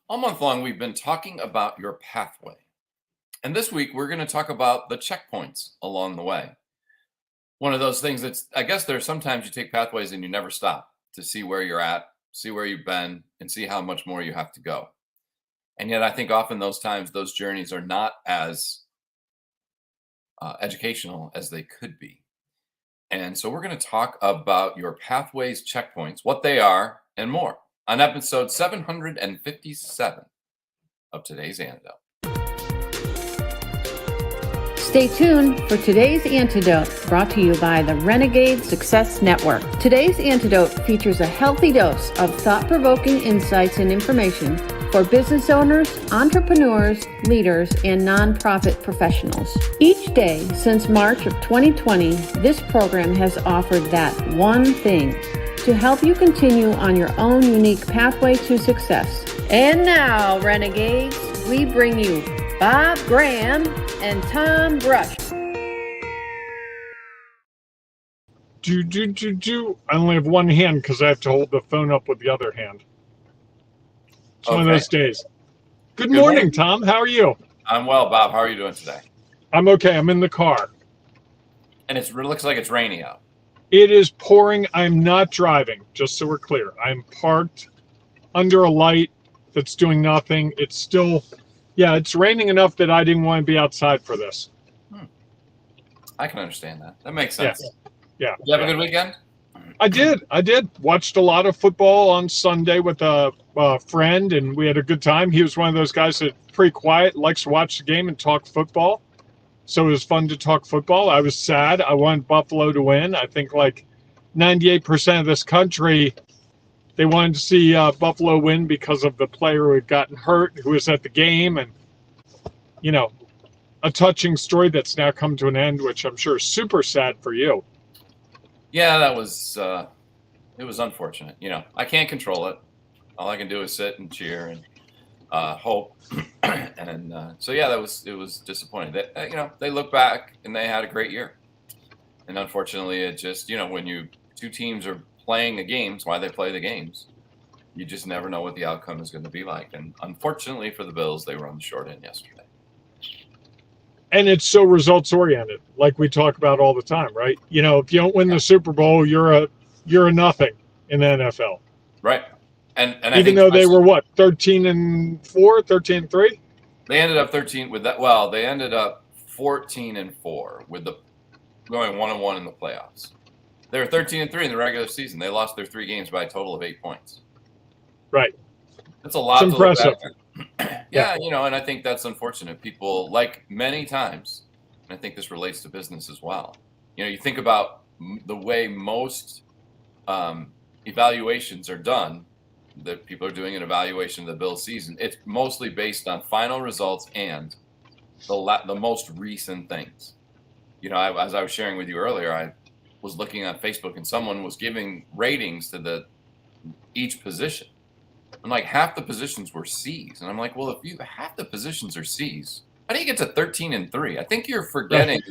All month long, we've been talking about your pathway. And this week, we're going to talk about the checkpoints along the way. One of those things that's, I guess, there's sometimes you take pathways and you never stop to see where you're at, see where you've been, and see how much more you have to go. And yet, I think often those times, those journeys are not as educational as they could be. And so, we're going to talk about your pathways checkpoints, what they are, and more on episode 757 of today's Antidote. Stay tuned for today's Antidote, brought to you by the Renegade Success Network. Today's Antidote features a healthy dose of thought-provoking insights and information for business owners, entrepreneurs, leaders, and nonprofit professionals. Each day since March of 2020, this program has offered that one thing to help you continue on your own unique pathway to success. And now, Renegades, we bring you Bob Graham and Tom Brush. I only have one hand because I have to hold the phone up with the other hand. It's one of those days. Good morning, Tom. How are you? I'm well, Bob. How are you doing today? I'm okay. I'm in the car. And it looks like it's rainy out. It is pouring. I'm not driving, just so we're clear. I'm parked under a light that's doing nothing. It's still, it's raining enough that I didn't want to be outside for this. I can understand that. That makes sense. Yeah. Did you have a good weekend? I did. Watched a lot of football on Sunday with a friend, and we had a good time. He was one of those guys that's pretty quiet, likes to watch the game and talk football. So it was fun to talk football. I was sad. I wanted Buffalo to win. I think like 98% of this country, they wanted to see Buffalo win because of the player who had gotten hurt, who was at the game. And, a touching story that's now come to an end, which I'm sure is super sad for you. Yeah, that was, it was unfortunate. I can't control it. All I can do is sit and cheer and hope. And it was disappointing. They look back and they had a great year. And unfortunately, it just, when two teams are playing the games, why they play the games, you just never know what the outcome is going to be like. And unfortunately for the Bills, they were on the short end yesterday. And it's so results oriented, like we talk about all the time, right? If you don't win the Super Bowl, you're a nothing in the NFL. Right. And even though they were 13-4, 13-3? They ended up 13 with that. Well, they ended up 14-4 with the going 1-1 in the playoffs. They were 13-3 in the regular season. They lost their 3 games by a total of 8 points. Right. That's a lot. It's impressive. Yeah, and I think that's unfortunate. People, like many times, and I think this relates to business as well. You think about the way most evaluations are done, that people are doing an evaluation of the Bills season. It's mostly based on final results and the most recent things. As I was sharing with you earlier, I was looking on Facebook and someone was giving ratings to each position. And like half the positions were C's. And I'm like, well, if half the positions are C's, how do you get to 13-3? I think you're forgetting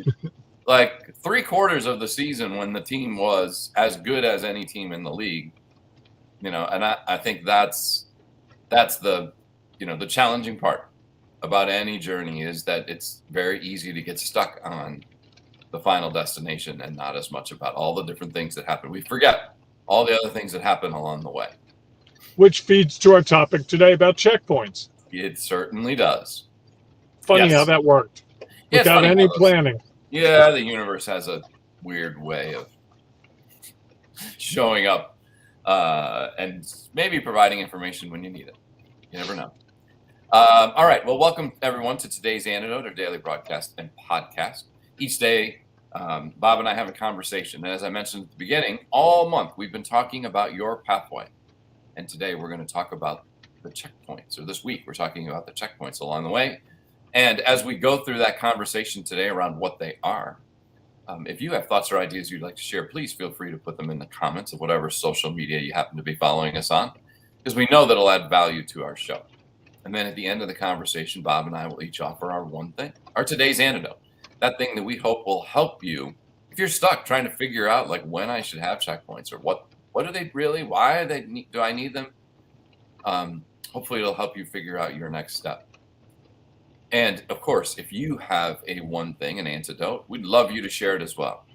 like 3/4 of the season when the team was as good as any team in the league. And I think that's the, the challenging part about any journey is that it's very easy to get stuck on the final destination and not as much about all the different things that happen. We forget all the other things that happen along the way. Which feeds to our topic today about checkpoints. It certainly does. Funny how that worked without any planning. Yeah, the universe has a weird way of showing up and maybe providing information when you need it. You never know. All right. Well, welcome everyone to today's Antidote, our daily broadcast and podcast. Each day, Bob and I have a conversation. And as I mentioned at the beginning, all month we've been talking about your pathway. And today we're going to talk about the checkpoints, or this week we're talking about the checkpoints along the way. And as we go through that conversation today around what they are, if you have thoughts or ideas you'd like to share, please feel free to put them in the comments of whatever social media you happen to be following us on, because we know that it'll add value to our show. And then at the end of the conversation, Bob and I will each offer our one thing, our today's antidote, that thing that we hope will help you if you're stuck trying to figure out like when I should have checkpoints or what are they really, why are they, do I need them? Hopefully it'll help you figure out your next step. And of course, if you have a one thing, an antidote, we'd love you to share it as well.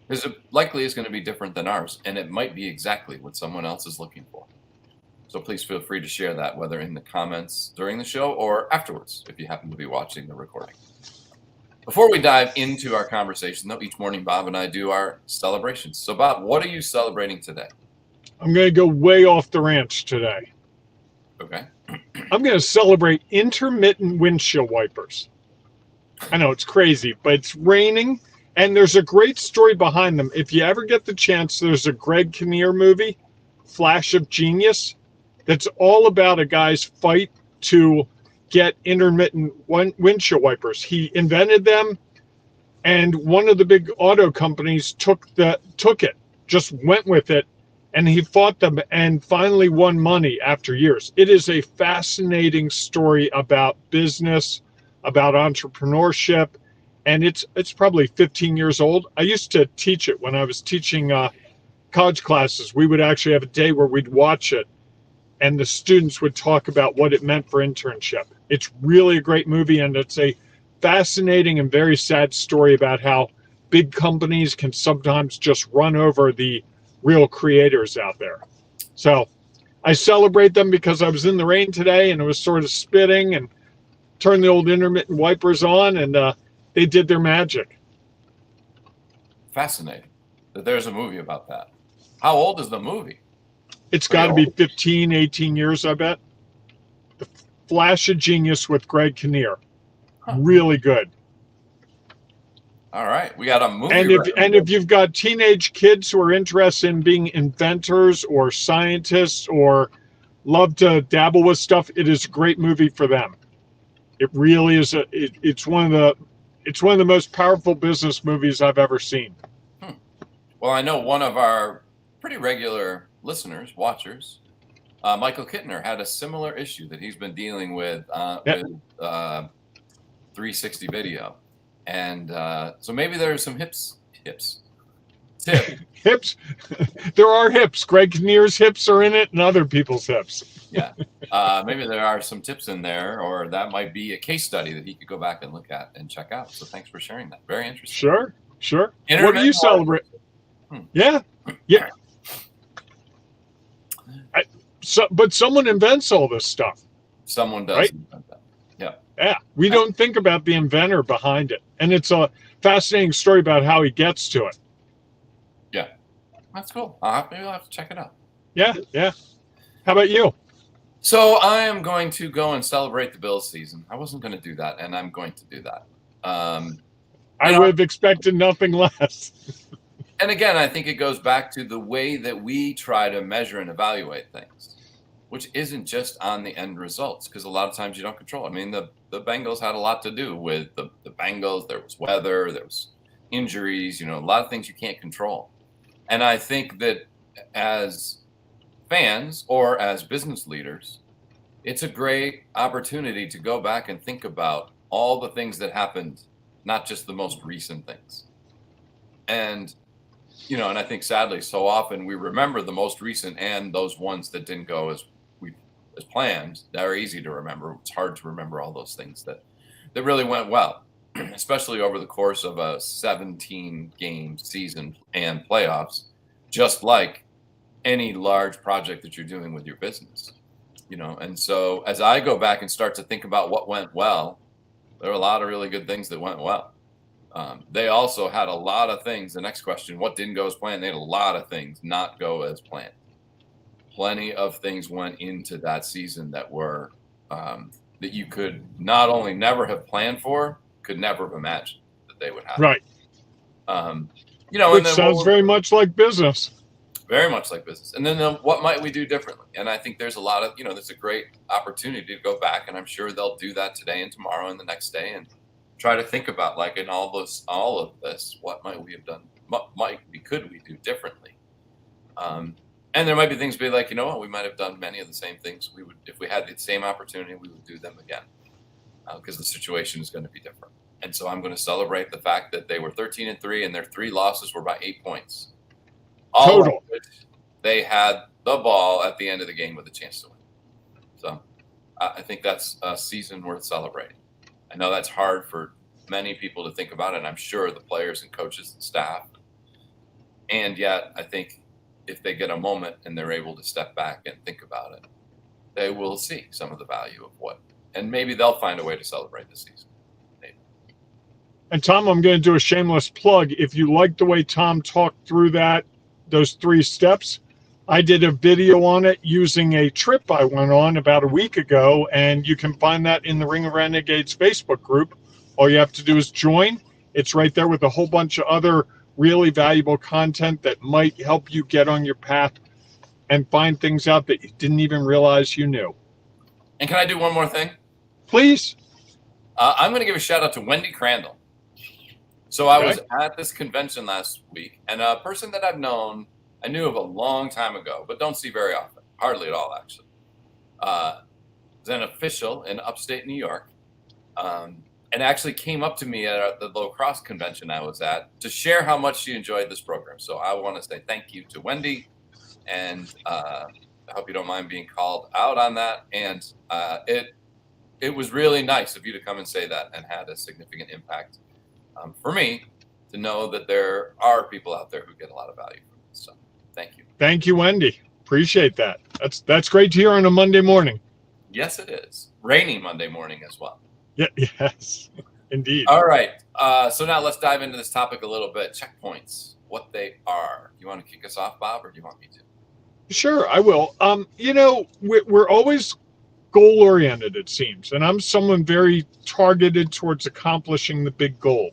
Because it likely is going to be different than ours, and it might be exactly what someone else is looking for. So please feel free to share that, whether in the comments during the show or afterwards, if you happen to be watching the recording. Before we dive into our conversation, though, each morning Bob and I do our celebrations. So Bob, what are you celebrating today? I'm going to go way off the ranch today. Okay. I'm going to celebrate intermittent windshield wipers. I know it's crazy, but it's raining, and there's a great story behind them. If you ever get the chance, there's a Greg Kinnear movie, Flash of Genius, that's all about a guy's fight to get intermittent windshield wipers. He invented them, and one of the big auto companies took it, just went with it, and he fought them and finally won money after years. It is a fascinating story about business, about entrepreneurship, and it's probably 15 years old. I used to teach it when I was teaching college classes. We would actually have a day where we'd watch it, and the students would talk about what it meant for internship. It's really a great movie, and it's a fascinating and very sad story about how big companies can sometimes just run over the real creators out there. So I celebrate them because I was in the rain today and it was sort of spitting, and turned the old intermittent wipers on, and they did their magic. Fascinating that there's a movie about that. How old is the movie? It's got to be 15, 18 years, I bet. The Flash of Genius with Greg Kinnear. Really good. All right, we got a movie. And if you've got teenage kids who are interested in being inventors or scientists or love to dabble with stuff, it is a great movie for them. It really is. It's one of the most powerful business movies I've ever seen. Well, I know one of our pretty regular listeners, watchers, Michael Kittner, had a similar issue that he's been dealing with, with 360 video. And so maybe there are some hips. Hips. There are hips. Greg Kinnear's hips are in it, and other people's hips. Yeah. Maybe there are some tips in there, or that might be a case study that he could go back and look at and check out. So thanks for sharing that. Very interesting. Sure. What do you celebrate? Yeah. But someone invents all this stuff. Someone does right? invent that. Yeah. We don't think about the inventor behind it. And it's a fascinating story about how he gets to it. Yeah. That's cool. Maybe I'll have to check it out. Yeah. How about you? So I am going to go and celebrate the Bills season. I wasn't going to do that, and I'm going to do that. I would have expected nothing less. And again, I think it goes back to the way that we try to measure and evaluate things, which isn't just on the end results, because a lot of times you don't control. I mean, the Bengals had a lot to do with the Bengals. There was weather, there was injuries, a lot of things you can't control. And I think that as fans or as business leaders, it's a great opportunity to go back and think about all the things that happened, not just the most recent things. And and I think sadly, so often we remember the most recent and those ones that didn't go as planned. They're easy to remember. It's hard to remember all those things that really went well, especially over the course of a 17-game season and playoffs, just like any large project that you're doing with your business. And so as I go back and start to think about what went well, there are a lot of really good things that went well. They also had a lot of things. The next question, what didn't go as planned? They had a lot of things not go as planned. Plenty of things went into that season that were that you could not only never have planned for, could never have imagined that they would happen. Right. Which sounds very much like business. Very much like business. And then what might we do differently? And I think there's a lot of, there's a great opportunity to go back, and I'm sure they'll do that today and tomorrow and the next day, and try to think about, like, in all of this, what might we have done? Could we do differently? And there might be things be like, we might have done many of the same things. We would, if we had the same opportunity, we would do them again, because the situation is going to be different. And so I'm going to celebrate the fact that they were 13-3, and their 3 losses were by 8 points. All total. Of which they had the ball at the end of the game with a chance to win. So I think that's a season worth celebrating. I know that's hard for many people to think about, and I'm sure the players and coaches and staff. And yet, I think if they get a moment and they're able to step back and think about it, they will see some of the value of what, and maybe they'll find a way to celebrate the season. Maybe. And Tom, I'm going to do a shameless plug. If you like the way Tom talked through those 3 steps, I did a video on it using a trip I went on about a week ago, and you can find that in the Ring of Renegades Facebook group. All you have to do is join. It's right there with a whole bunch of other really valuable content that might help you get on your path and find things out that you didn't even realize you knew. And can I do one more thing? Please. I'm going to give a shout out to Wendy Crandall. So I was at this convention last week, and a person that I knew of a long time ago, but don't see very often, hardly at all, actually, is an official in upstate New York, and actually came up to me at the low cross convention I was at to share how much she enjoyed this program. So I want to say thank you to Wendy, and I hope you don't mind being called out on that. And it was really nice of you to come and say that, and had a significant impact for me to know that there are people out there who get a lot of value from this. So thank you. Thank you, Wendy. Appreciate that. That's great to hear on a Monday morning. Yes, it is. Rainy Monday morning as well. Yeah, yes, indeed. All right. So now let's dive into this topic a little bit. Checkpoints, what they are. You want to kick us off, Bob, or do you want me to? Sure, I will. We're always goal-oriented, it seems, and I'm someone very targeted towards accomplishing the big goal.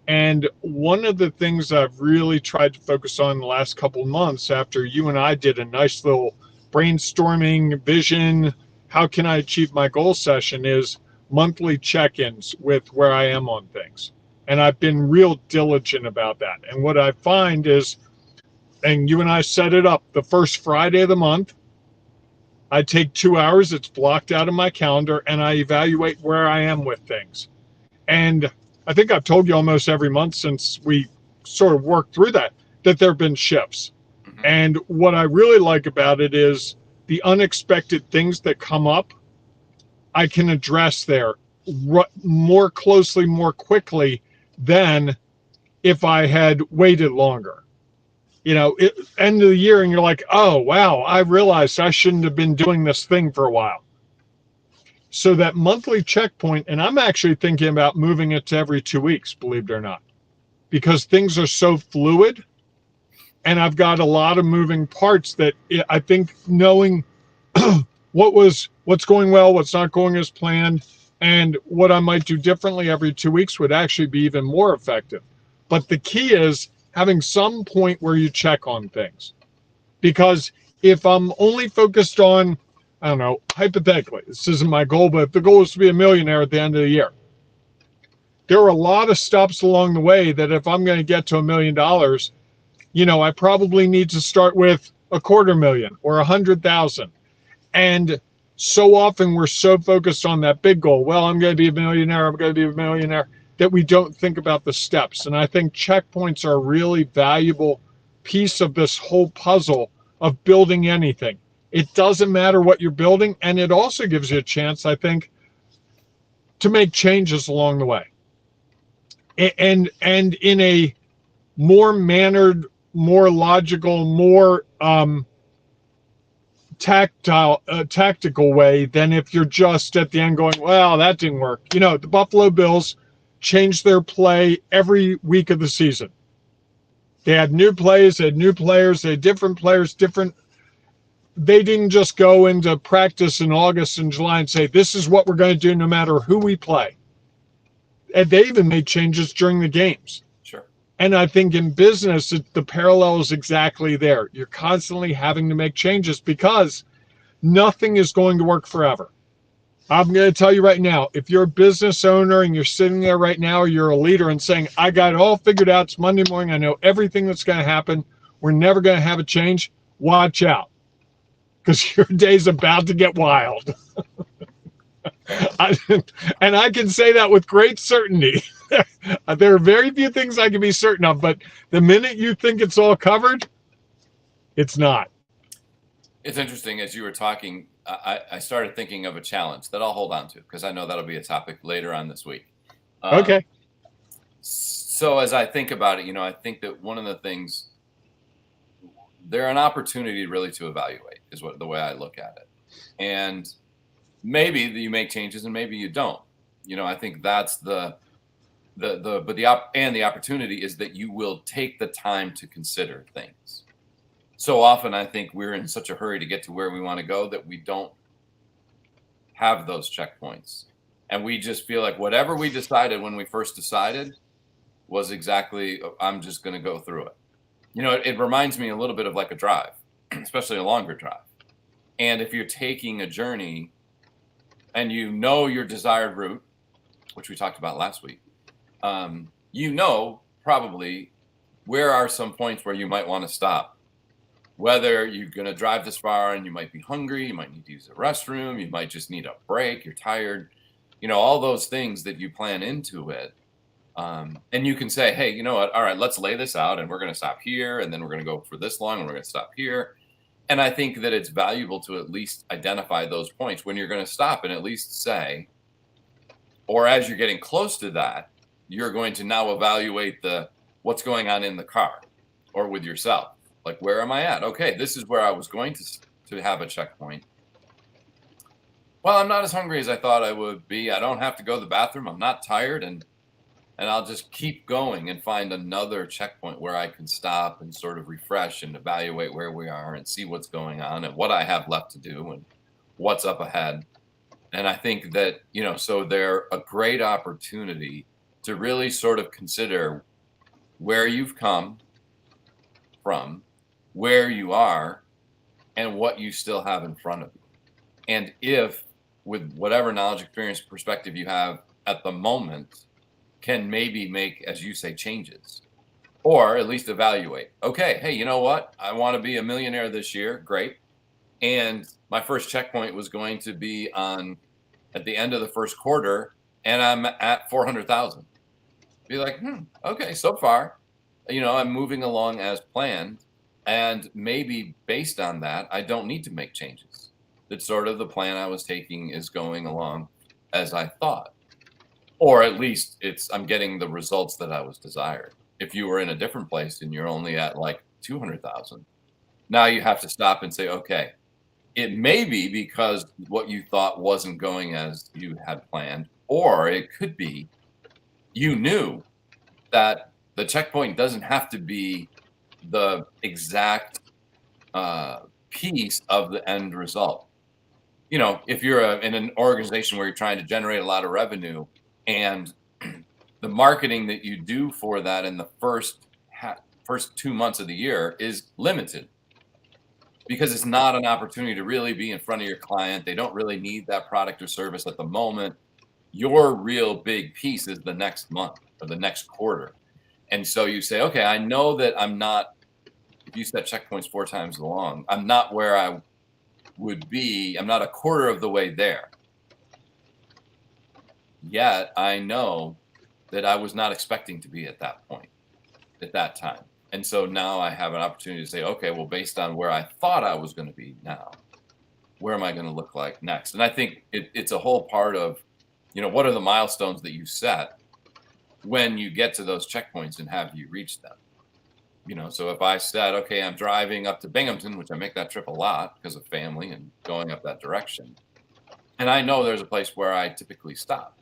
And one of the things I've really tried to focus on the last couple of months, after you and I did a nice little brainstorming vision, how can I achieve my goal session, is monthly check-ins with where I am on things. And I've been real diligent about that. And what I find is, and you and I set it up, the first Friday of the month, I take 2 hours, it's blocked out of my calendar, and I evaluate where I am with things. And I think I've told you almost every month since we sort of worked through that there have been shifts. Mm-hmm. And what I really like about it is the unexpected things that come up, I can address there more closely, more quickly than if I had waited longer. End of the year and you're like, oh, wow, I realized I shouldn't have been doing this thing for a while. So that monthly checkpoint, and I'm actually thinking about moving it to every 2 weeks, believe it or not, because things are so fluid and I've got a lot of moving parts that I think knowing what's going well, what's not going as planned, and what I might do differently every 2 weeks would actually be even more effective. But the key is having some point where you check on things. Because if I'm only focused on, I don't know, hypothetically, this isn't my goal, but if the goal is to be a millionaire at the end of the year, there are a lot of stops along the way that if I'm going to get to $1 million, I probably need to start with $250,000 or 100,000. And so often we're so focused on that big goal. Well, I'm going to be a millionaire. I'm going to be a millionaire, that we don't think about the steps. And I think checkpoints are a really valuable piece of this whole puzzle of building anything. It doesn't matter what you're building. And it also gives you a chance, I think, to make changes along the way. And in a more mannered, more logical, more tactical way than if you're just at the end going, well, that didn't work. The Buffalo Bills changed their play every week of the season. They had new plays, they had new players, they had different players, they didn't just go into practice in August and July and say, this is what we're going to do no matter who we play. And they even made changes during the games. Sure. And I think in business, the parallel is exactly there. You're constantly having to make changes because nothing is going to work forever. I'm going to tell you right now, if you're a business owner and you're sitting there right now, or you're a leader and saying, I got it all figured out, it's Monday morning, I know everything that's going to happen, we're never going to have a change, watch out. Because your day's about to get wild. And I can say that with great certainty. There are very few things I can be certain of, but the minute you think it's all covered, it's not. It's interesting, as you were talking, I started thinking of a challenge that I'll hold on to because I know that'll be a topic later on this week. Okay. So as I think about it, I think that one of the things, they're an opportunity really to evaluate is what the way I look at it. And maybe you make changes and maybe you don't. I think that's the opportunity is that you will take the time to consider things. So often I think we're in such a hurry to get to where we want to go that we don't have those checkpoints. And we just feel like whatever we decided when we first decided was exactly, I'm just going to go through it. It reminds me a little bit of like a drive, especially a longer drive. And if you're taking a journey and your desired route, which we talked about last week, probably where are some points where you might want to stop. Whether you're going to drive this far and you might be hungry, you might need to use the restroom, you might just need a break, you're tired, all those things that you plan into it. And you can say, hey, you know what? All right, let's lay this out and we're going to stop here. And then we're going to go for this long and we're going to stop here. And I think that it's valuable to at least identify those points when you're going to stop and at least say, or as you're getting close to that, you're going to now evaluate what's going on in the car or with yourself. Like, where am I at? Okay, this is where I was going to have a checkpoint. Well, I'm not as hungry as I thought I would be. I don't have to go to the bathroom. I'm not tired. And I'll just keep going and find another checkpoint where I can stop and sort of refresh and evaluate where we are and see what's going on and what I have left to do and what's up ahead. And I think that, so they're a great opportunity to really sort of consider where you've come from, where you are, and what you still have in front of you. And if, with whatever knowledge, experience, perspective you have at the moment, can maybe make, as you say, changes, or at least evaluate. Okay, hey, you know what? I want to be a millionaire this year. Great. And my first checkpoint was going to be at the end of the first quarter, and I'm at 400,000. Be like, okay, so far, I'm moving along as planned. And maybe based on that, I don't need to make changes. That sort of the plan I was taking is going along as I thought. Or at least I'm getting the results that I was desired. If you were in a different place and you're only at like 200,000, now you have to stop and say, okay, it may be because what you thought wasn't going as you had planned, or it could be you knew that the checkpoint doesn't have to be the exact piece of the end result. If you're in an organization where you're trying to generate a lot of revenue, and the marketing that you do for that in the first 2 months of the year is limited because it's not an opportunity to really be in front of your client. They don't really need that product or service at the moment. Your real big piece is the next month or the next quarter. And so you say, okay, I know that I'm not, if you set checkpoints 4 times along, I'm not where I would be. I'm not a quarter of the way there. Yet I know that I was not expecting to be at that point at that time. And so now I have an opportunity to say, okay, well, based on where I thought I was going to be now, where am I going to look like next? And I think it's a whole part of, what are the milestones that you set when you get to those checkpoints and have you reach them? So if I said, okay, I'm driving up to Binghamton, which I make that trip a lot because of family and going up that direction. And I know there's a place where I typically stop.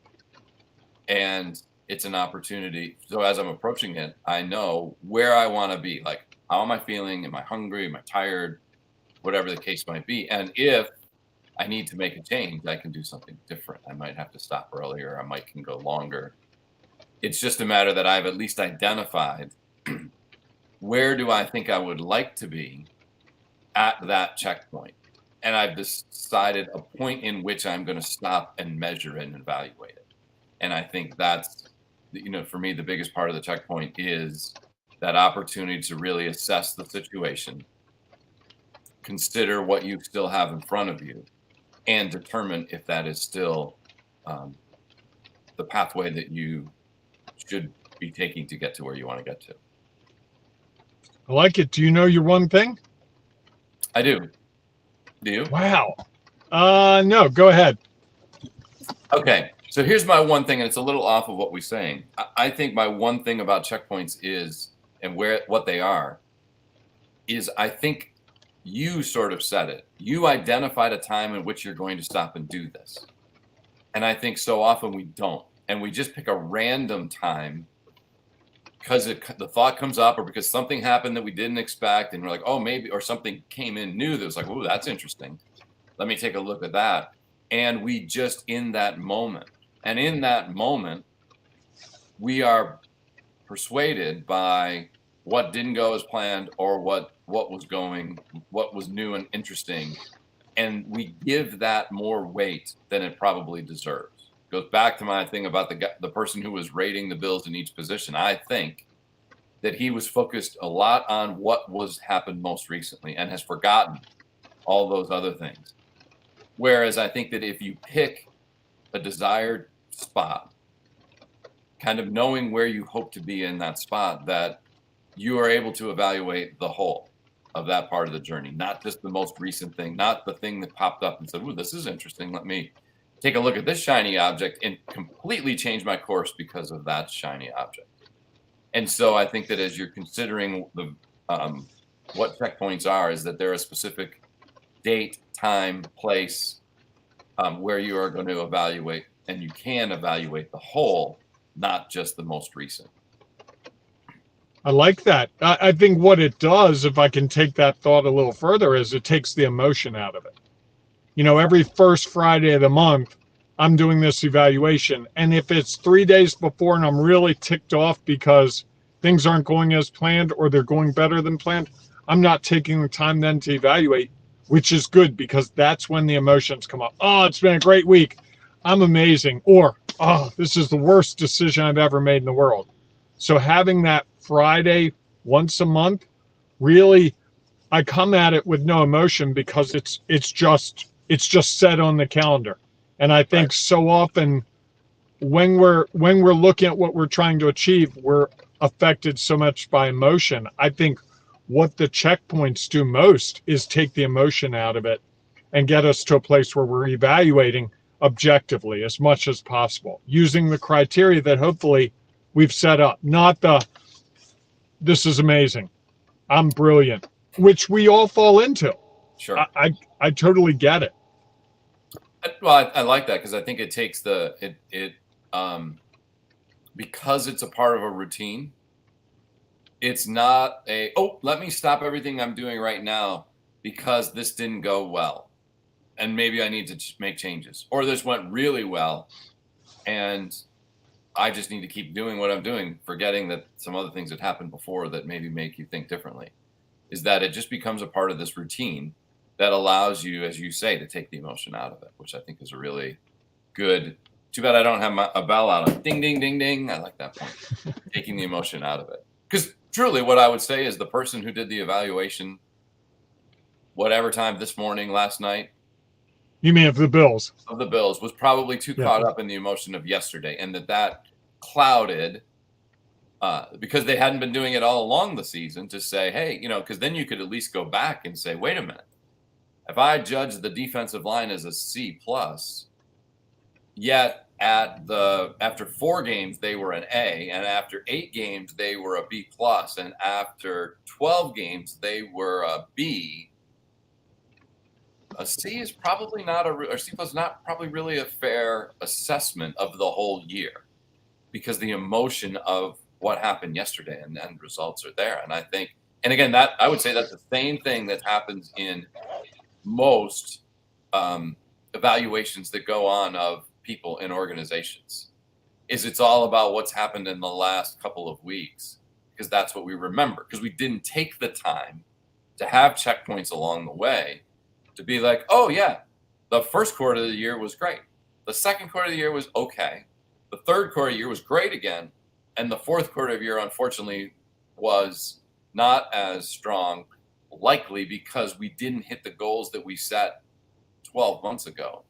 And it's an opportunity. So as I'm approaching it, I know where I want to be. Like, how am I feeling? Am I hungry? Am I tired? Whatever the case might be. And if I need to make a change, I can do something different. I might have to stop earlier. I might can go longer. It's just a matter that I've at least identified where do I think I would like to be at that checkpoint. And I've decided a point in which I'm going to stop and measure it and evaluate it. And I think that's, for me, the biggest part of the checkpoint is that opportunity to really assess the situation, consider what you still have in front of you, and determine if that is still the pathway that you should be taking to get to where you want to get to. I like it. Do you know your one thing? I do. Do you? Wow. No, go ahead. Okay, so here's my one thing, and it's a little off of what we're saying. I think my one thing about checkpoints is, and what they are, is I think you sort of said it. You identified a time in which you're going to stop and do this. And I think so often we don't. And we just pick a random time because the thought comes up or because something happened that we didn't expect. And we're like, oh, maybe, or something came in new that was like, oh, that's interesting. Let me take a look at that. And we just in that moment. And in that moment, we are persuaded by what didn't go as planned or what was new and interesting, and we give that more weight than it probably deserves. Goes back to my thing about the person who was rating the Bills in each position. I think that he was focused a lot on what was happened most recently and has forgotten all those other things. Whereas I think that if you pick a desired spot, kind of knowing where you hope to be in that spot, that you are able to evaluate the whole of that part of the journey, not just the most recent thing, not the thing that popped up and said, "Ooh, this is interesting. Let me take a look at this shiny object and completely change my course because of that shiny object." And so I think that as you're considering the what checkpoints are, is that they're a specific date, time, place where you are going to evaluate, and you can evaluate the whole, not just the most recent. I like that. I think what it does, if I can take that thought a little further, is it takes the emotion out of it. You know, every first Friday of the month, I'm doing this evaluation. And if it's 3 days before and I'm really ticked off because things aren't going as planned or they're going better than planned, I'm not taking the time then to evaluate, which is good because that's when the emotions come up. Oh, it's been a great week. I'm amazing. Or, oh, this is the worst decision I've ever made in the world. So having that Friday once a month, really, I come at it with no emotion because it's just set on the calendar. And I think so often when we're looking at what we're trying to achieve, we're affected so much by emotion. I think what the checkpoints do most is take the emotion out of it and get us to a place where we're evaluating objectively as much as possible, using the criteria that hopefully we've set up, not the this is amazing, I'm brilliant, which we all fall into. Sure. I totally get it. Well, I like that because I think it takes because it's a part of a routine. It's not let me stop everything I'm doing right now because this didn't go well, and maybe I need to make changes, or this went really well, and I just need to keep doing what I'm doing, forgetting that some other things that happened before that maybe make you think differently. Is that it just becomes a part of this routine that allows you, as you say, to take the emotion out of it, which I think is a really good. Too bad I don't have a bell out on ding, ding, ding, ding. I like that point. Taking the emotion out of it. Because truly what I would say is the person who did the evaluation, whatever time this morning, last night, You mean of the Bills? of the Bills, was probably too caught up in the emotion of yesterday, and that clouded because they hadn't been doing it all along the season to say, hey, because then you could at least go back and say, wait a minute, if I judge the defensive line as a C plus, yet after 4 games they were an A, and after 8 games they were a B plus, and after 12 games they were a B. A C is probably not or C plus not probably really a fair assessment of the whole year, because the emotion of what happened yesterday and the end results are there. And I think, and again, that I would say that's the same thing that happens in most evaluations that go on of people in organizations. Is it's all about what's happened in the last couple of weeks, because that's what we remember, because we didn't take the time to have checkpoints along the way to be like, oh yeah, the first quarter of the year was great. The second quarter of the year was okay. The third quarter of the year was great again. And the fourth quarter of the year, unfortunately, was not as strong, likely because we didn't hit the goals that we set 12 months ago,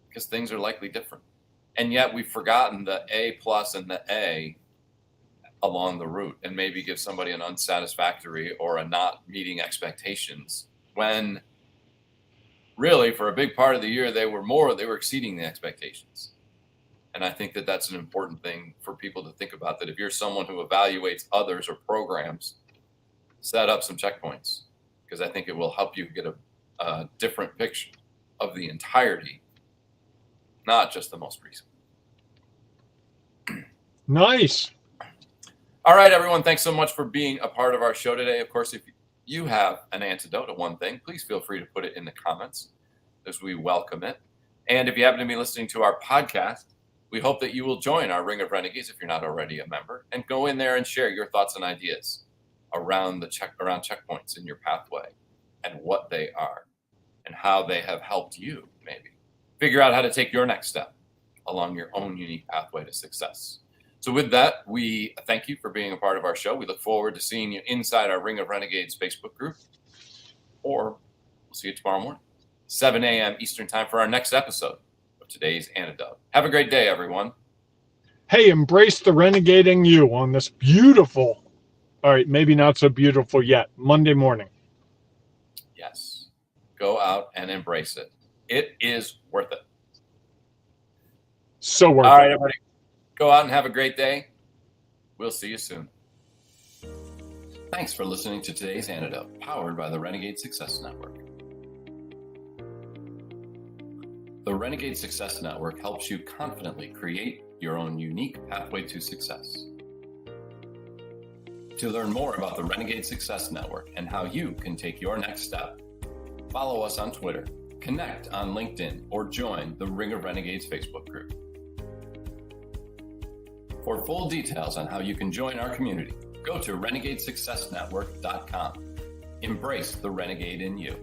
because things are likely different. And yet we've forgotten the A plus and the A along the route, and maybe give somebody an unsatisfactory or a not meeting expectations when really for a big part of the year, they were exceeding the expectations. And I think that that's an important thing for people to think about, that if you're someone who evaluates others or programs, set up some checkpoints, because I think it will help you get a different picture of the entirety, not just the most recent. Nice. All right, everyone. Thanks so much for being a part of our show today. Of course, if you have an antidote to one thing, please feel free to put it in the comments, as we welcome it. And if you happen to be listening to our podcast, we hope that you will join our Ring of Renegades if you're not already a member, and go in there and share your thoughts and ideas around checkpoints in your pathway and what they are and how they have helped you maybe figure out how to take your next step along your own unique pathway to success. So with that, we thank you for being a part of our show. We look forward to seeing you inside our Ring of Renegades Facebook group, or we'll see you tomorrow morning, 7 a.m. Eastern time, for our next episode of today's Antidote. Have a great day, everyone. Hey, embrace the renegading you on this beautiful, all right, maybe not so beautiful yet, Monday morning. Yes. Go out and embrace it. It is worth it. So worth it. All right, everybody. Go out and have a great day. We'll see you soon. Thanks for listening to today's Antidote, powered by the Renegade Success Network. The Renegade Success Network helps you confidently create your own unique pathway to success. To learn more about the Renegade Success Network and how you can take your next step, follow us on Twitter, connect on LinkedIn, or join the Ring of Renegades Facebook group. For full details on how you can join our community, go to renegadesuccessnetwork.com. Embrace the renegade in you.